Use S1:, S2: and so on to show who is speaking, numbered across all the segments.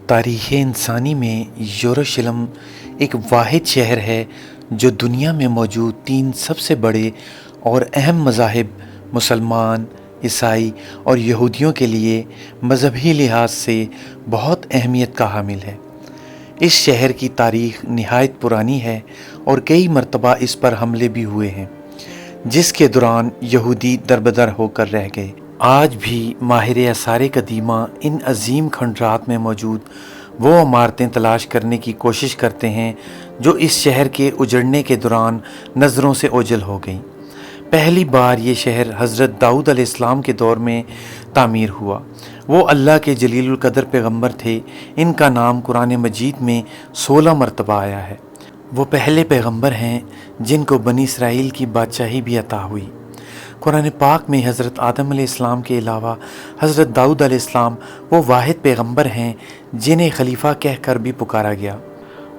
S1: تاریخ انسانی میں یروشلم ایک واحد شہر ہے جو دنیا میں موجود 3 سب سے بڑے اور اہم مذاہب مسلمان، عیسائی اور یہودیوں کے لیے مذہبی لحاظ سے بہت اہمیت کا حامل ہے۔ اس شہر کی تاریخ نہایت پرانی ہے اور کئی مرتبہ اس پر حملے بھی ہوئے ہیں، جس کے دوران یہودی دربدر ہو کر رہ گئے۔ آج بھی ماہر آثار قدیمہ ان عظیم کھنڈرات میں موجود وہ عمارتیں تلاش کرنے کی کوشش کرتے ہیں جو اس شہر کے اجڑنے کے دوران نظروں سے اوجھل ہو گئیں۔ پہلی بار یہ شہر حضرت داؤد علیہ السلام کے دور میں تعمیر ہوا۔ وہ اللہ کے جلیل القدر پیغمبر تھے۔ ان کا نام قرآن مجید میں 16 مرتبہ آیا ہے۔ وہ پہلے پیغمبر ہیں جن کو بنی اسرائیل کی بادشاہی بھی عطا ہوئی۔ قرآن پاک میں حضرت آدم علیہ السلام کے علاوہ حضرت داؤد علیہ السلام وہ واحد پیغمبر ہیں جنہیں خلیفہ کہہ کر بھی پکارا گیا۔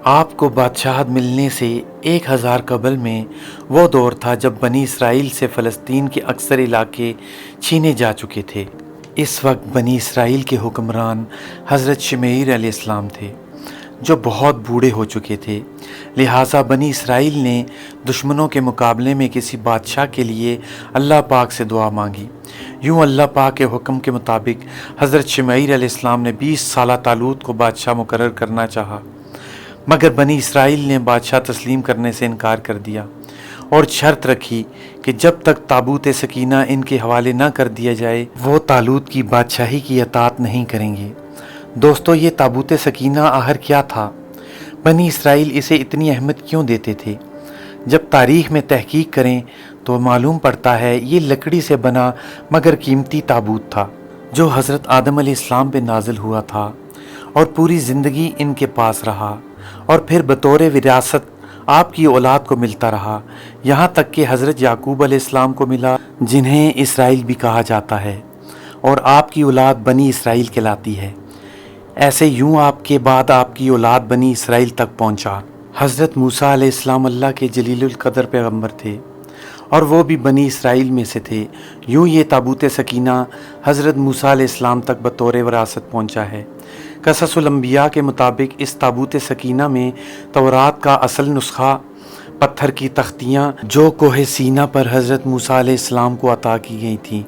S1: آپ کو بادشاہت ملنے سے 1000 قبل میں وہ دور تھا جب بنی اسرائیل سے فلسطین کے اکثر علاقے چھینے جا چکے تھے۔ اس وقت بنی اسرائیل کے حکمران حضرت شمیر علیہ السلام تھے جو بہت بوڑھے ہو چکے تھے، لہٰذا بنی اسرائیل نے دشمنوں کے مقابلے میں کسی بادشاہ کے لیے اللہ پاک سے دعا مانگی۔ یوں اللہ پاک کے حکم کے مطابق حضرت شمیر علیہ السلام نے 20 سالہ طالوت کو بادشاہ مقرر کرنا چاہا، مگر بنی اسرائیل نے بادشاہ تسلیم کرنے سے انکار کر دیا اور شرط رکھی کہ جب تک تابوت سکینہ ان کے حوالے نہ کر دیا جائے وہ طالوت کی بادشاہی کی اطاعت نہیں کریں گے۔ دوستو، یہ تابوت سکینہ آخر کیا تھا؟ بنی اسرائیل اسے اتنی اہمیت کیوں دیتے تھے؟ جب تاریخ میں تحقیق کریں تو معلوم پڑتا ہے یہ لکڑی سے بنا مگر قیمتی تابوت تھا جو حضرت آدم علیہ السلام پہ نازل ہوا تھا اور پوری زندگی ان کے پاس رہا اور پھر بطور وراثت آپ کی اولاد کو ملتا رہا، یہاں تک کہ حضرت یعقوب علیہ السلام کو ملا جنہیں اسرائیل بھی کہا جاتا ہے، اور آپ کی اولاد بنی اسرائیل کہلاتی ہے۔ ایسے یوں آپ کے بعد آپ کی اولاد بنی اسرائیل تک پہنچا۔ حضرت موسیٰ علیہ السلام اللہ کے جلیل القدر پیغمبر تھے اور وہ بھی بنی اسرائیل میں سے تھے۔ یوں یہ تابوت سکینہ حضرت موسیٰ علیہ السلام تک بطور وراثت پہنچا ہے۔ قصص الانبیاء کے مطابق اس تابوت سکینہ میں تورات کا اصل نسخہ، پتھر کی تختیاں جو کوہ سینا پر حضرت موسیٰ علیہ السلام کو عطا کی گئی تھیں،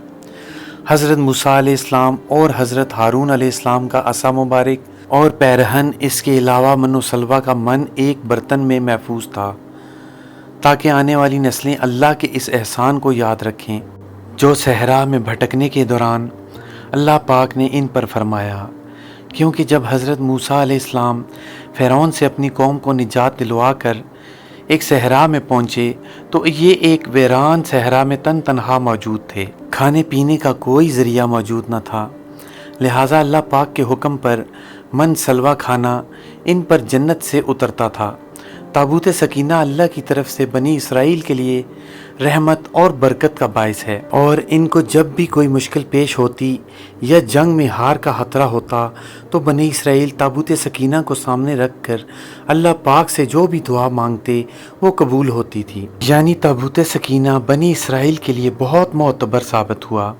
S1: حضرت موسیٰ علیہ السلام اور حضرت ہارون علیہ السلام کا عصا مبارک اور پیرہن، اس کے علاوہ من و سلوہ کا من ایک برتن میں محفوظ تھا تاکہ آنے والی نسلیں اللہ کے اس احسان کو یاد رکھیں جو صحرا میں بھٹکنے کے دوران اللہ پاک نے ان پر فرمایا۔ کیونکہ جب حضرت موسیٰ علیہ السلام فرعون سے اپنی قوم کو نجات دلوا کر ایک صحرا میں پہنچے تو یہ ایک ویران صحرا میں تنہا موجود تھے، کھانے پینے کا کوئی ذریعہ موجود نہ تھا، لہٰذا اللہ پاک کے حکم پر من سلوہ کھانا ان پر جنت سے اترتا تھا۔ تابوت سکینہ اللہ کی طرف سے بنی اسرائیل کے لیے رحمت اور برکت کا باعث ہے، اور ان کو جب بھی کوئی مشکل پیش ہوتی یا جنگ میں ہار کا خطرہ ہوتا تو بنی اسرائیل تابوت سکینہ کو سامنے رکھ کر اللہ پاک سے جو بھی دعا مانگتے وہ قبول ہوتی تھی۔ یعنی تابوت سکینہ بنی اسرائیل کے لیے بہت معتبر ثابت ہوا،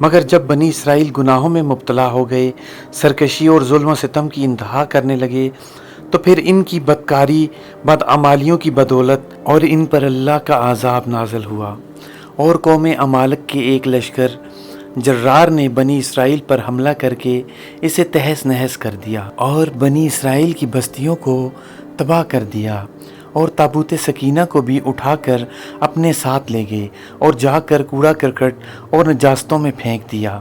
S1: مگر جب بنی اسرائیل گناہوں میں مبتلا ہو گئے، سرکشی اور ظلم و ستم کی انتہا کرنے لگے، تو پھر ان کی بدکاری، بدعمالیوں کی بدولت اور ان پر اللہ کا عذاب نازل ہوا، اور قوم عمالق کے ایک لشکر جرار نے بنی اسرائیل پر حملہ کر کے اسے تہس نہس کر دیا اور بنی اسرائیل کی بستیوں کو تباہ کر دیا، اور تابوت سکینہ کو بھی اٹھا کر اپنے ساتھ لے گئے اور جا کر کوڑا کرکٹ اور نجاستوں میں پھینک دیا۔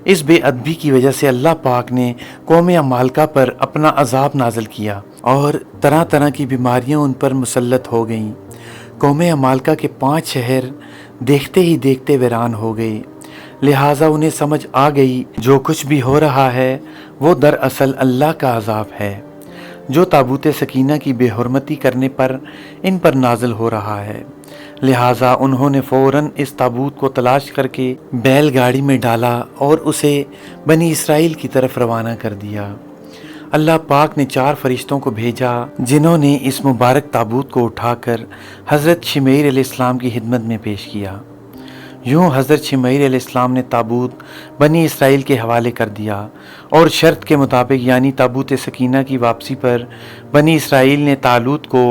S1: اس بے ادبی کی وجہ سے اللہ پاک نے قوم عمالقہ پر اپنا عذاب نازل کیا اور طرح طرح کی بیماریاں ان پر مسلط ہو گئیں۔ قوم عمالقہ کے 5 شہر دیکھتے ہی دیکھتے ویران ہو گئے، لہٰذا انہیں سمجھ آ گئی جو کچھ بھی ہو رہا ہے وہ دراصل اللہ کا عذاب ہے جو تابوت سکینہ کی بے حرمتی کرنے پر ان پر نازل ہو رہا ہے۔ لہٰذا انہوں نے فوراً اس تابوت کو تلاش کر کے بیل گاڑی میں ڈالا اور اسے بنی اسرائیل کی طرف روانہ کر دیا۔ اللہ پاک نے 4 فرشتوں کو بھیجا جنہوں نے اس مبارک تابوت کو اٹھا کر حضرت شمیر علیہ السلام کی خدمت میں پیش کیا۔ यूं हज़रत शमूएल अलैहिस्सलाम ने ताबूत बनी इसराइल के हवाले कर दिया और शर्त के मुताबिक यानी ताबूत सकीना की वापसी पर बनी इसराइल ने तालूत को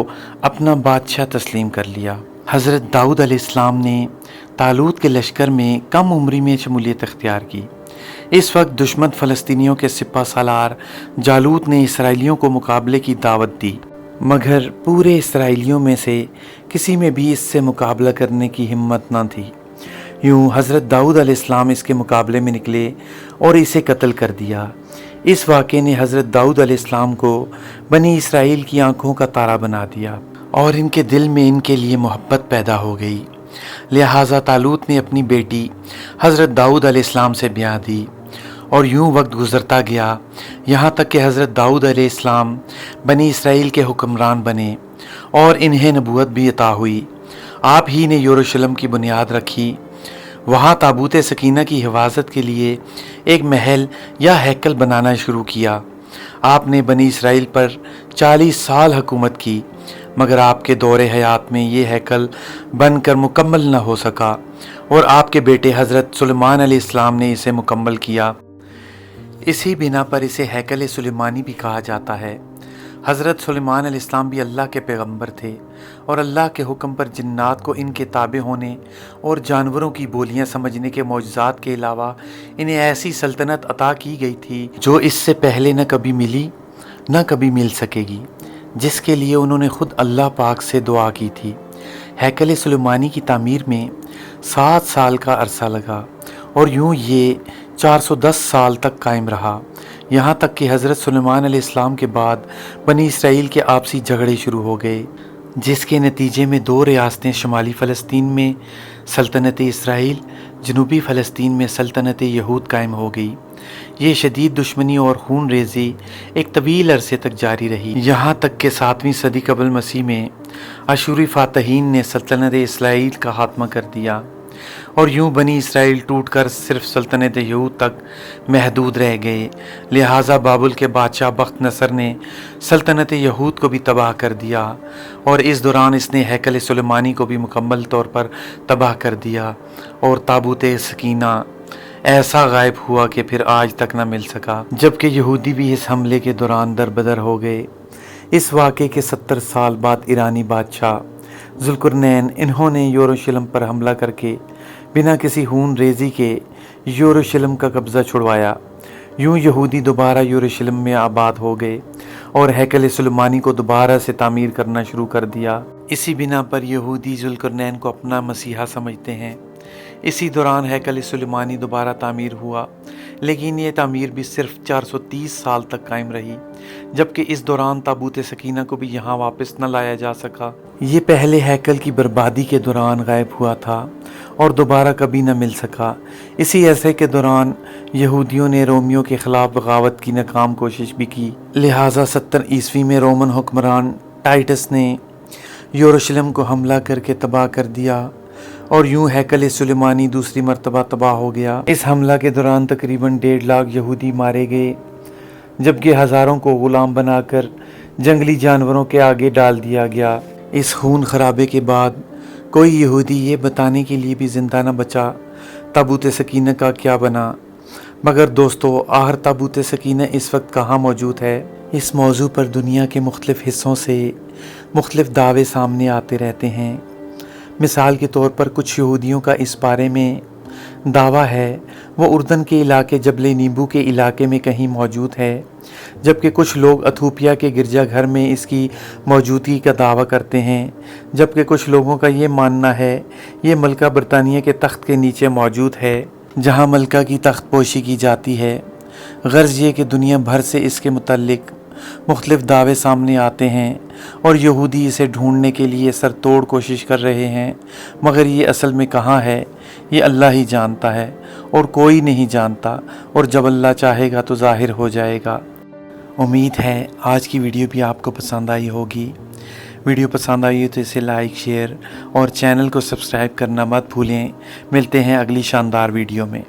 S1: अपना बादशाह तस्लीम कर लिया। हज़रत दाऊद अलैहिस्सलाम ने तालूत के लश्कर में कम उम्री में शमूलियत अख्तियार की। इस वक्त दुश्मन फ़लस्तीनियों के सिपा सालार जालूत ने इसराइलियों को मुकाबले की दावत दी, मगर पूरे इसराइलियों में से किसी में भी इससे मुकाबला करने की हिम्मत न थी। यूं हज़रत दाऊद अलैहिस्सलाम इसके मुकाबले में निकले और इसे कत्ल कर दिया। इस वाक़े ने हज़रत दाऊद अलैहिस्सलाम को बनी इसराइल की आंखों का तारा बना दिया और इनके दिल में इनके लिए मोहब्बत पैदा हो गई। लिहाजा तालूत ने अपनी बेटी हज़रत दाऊद अलैहिस्सलाम से ब्याह दी और यूं वक्त गुज़रता गया, यहाँ तक कि हज़रत दाऊद अलैहिस्सलाम बनी इसराइल के हुक्मरान बने और इन्हें नबूवत भी अता हुई। आप ही ने यरूशलेम की बुनियाद रखी। वहाँ ताबूत सकीना की हिफाजत के लिए एक महल या हैकल बनाना शुरू किया। आपने बनी इसराइल पर 40 साल हुकूमत की, मगर आपके दौरे हयात में ये हैकल बनकर मुकम्मल न हो सका और आपके बेटे हज़रत सुलेमान अलैहिस्सलाम ने इसे मुकम्मल किया। इसी बिना पर इसे हैकल सुलेमानी भी कहा जाता है। हज़रत सुलेमान अलैहिस्सलाम भी अल्लाह के पैगंबर थे और अल्लाह के हुक्म पर जिन्नात को इनके ताबे होने और जानवरों की बोलियां समझने के मौजज़ात के अलावा इन्हें ऐसी सल्तनत अता की गई थी जो इससे पहले न कभी मिली न कभी मिल सकेगी, जिसके लिए उन्होंने ख़ुद अल्लाह पाक से दुआ की थी। हैकल सुलेमानी की तामीर में 7 साल का अरसा लगा और यूं ये 410 साल तक कायम रहा, यहाँ तक कि हज़रत सुलेमान अलैहिस्सलाम के बाद बनी इसराइल के आपसी झगड़े शुरू हो गए, जिसके नतीजे में 2 रियासतें शुमाली फ़लस्तीन में सल्तनत इसराइल, जनूबी फ़लस्तीन में सल्तनत यहूद कायम हो गई। ये शदीद दुश्मनी और खून रेज़ी एक तवील अरसे तक जारी रही, यहाँ तक कि 7वीं सदी कबल मसीह में अशूरी फ़ातहीन ने सल्तनत इसराइल का खात्मा कर दिया और यूं बनी इसराइल टूटकर सिर्फ सल्तनत यहूद तक महदूद रह गए। लिहाजा बाबुल के बादशाह बख्त नसर ने सल्तनत यहूद को भी तबाह कर दिया और इस दौरान इसने हैकल सुलेमानी को भी मुकम्मल तौर पर तबाह कर दिया और ताबूत सकीना ऐसा गायब हुआ कि फिर आज तक न मिल सका, जबकि यहूदी भी इस हमले के दौरान दरबदर हो गए। इस वाक़े के 70 साल बाद ईरानी बादशाह ज़ुल्करनैन इन्होंने यरूशलेम पर हमला करके बिना किसी खून रेज़ी के यरूशलेम का कब्ज़ा छुड़वाया। यूं यहूदी दोबारा यरूशलेम में आबाद हो गए और हैकल सुलेमानी को दोबारा से तामीर करना शुरू कर दिया। इसी बिना पर यहूदी ज़ुल्करनैन को अपना मसीहा समझते हैं। इसी दौरान हैकल सुलेमानी दोबारा तामीर हुआ, लेकिन ये तामीर भी सिर्फ 430 साल तक कायम रही, जबकि इस दौरान ताबूत सकीना को भी यहाँ वापस न लाया जा सका। ये पहले हैकल की बर्बादी के दौरान गायब हुआ था और दोबारा कभी न मिल सका। इसी अरसे के दौरान यहूदियों ने रोमियों के ख़िलाफ़ बगावत की नाकाम कोशिश भी की। लिहाजा 70 ईस्वी में रोमन हुक्मरान टाइटस ने यरूशलेम को हमला करके तबाह कर दिया और यूं हैकल सुलेमानी दूसरी मर्तबा तबाह हो गया। इस हमला के दौरान तकरीबन 1.5 लाख यहूदी मारे गए, जबकि हज़ारों को ग़ुलाम बनाकर जंगली जानवरों के आगे डाल दिया गया। इस खून खराबे के बाद कोई यहूदी ये बताने के लिए भी ज़िंदा न बचा ताबूत सकीना का क्या बना। मगर दोस्तों, आहर ताबूत सकीना इस वक्त कहाँ मौजूद है? इस मौजू पर दुनिया के मुख्तलिफ़ हिस्सों से मुख्तलिफ़ दावे सामने आते रहते हैं। मिसाल के तौर पर कुछ यहूदियों का इस बारे में दावा है वो उर्दन के इलाके जबल नींबू के इलाके में कहीं मौजूद है, जबकि कुछ लोग अथूपिया के गिरजाघर में इसकी मौजूदगी का दावा करते हैं, जबकि कुछ लोगों का ये मानना है ये मलका बरतानिया के तख्त के नीचे मौजूद है, जहाँ मलका की तख्त पोशी की जाती है। गर्ज ये कि दुनिया भर से इसके मुतल्लिक मुख्तलिफ़ दावे सामने आते हैं और यहूदी इसे ढूंढने के लिए सरतोड़ कोशिश कर रहे हैं, मगर ये असल में कहाँ है ये अल्लाह ही जानता है और कोई नहीं जानता, और जब अल्लाह चाहेगा तो ज़ाहिर हो जाएगा। उम्मीद है आज की वीडियो भी आपको पसंद आई होगी। वीडियो पसंद आई हो तो इसे लाइक, शेयर और चैनल को सब्सक्राइब करना मत भूलें। मिलते हैं अगली शानदार वीडियो में।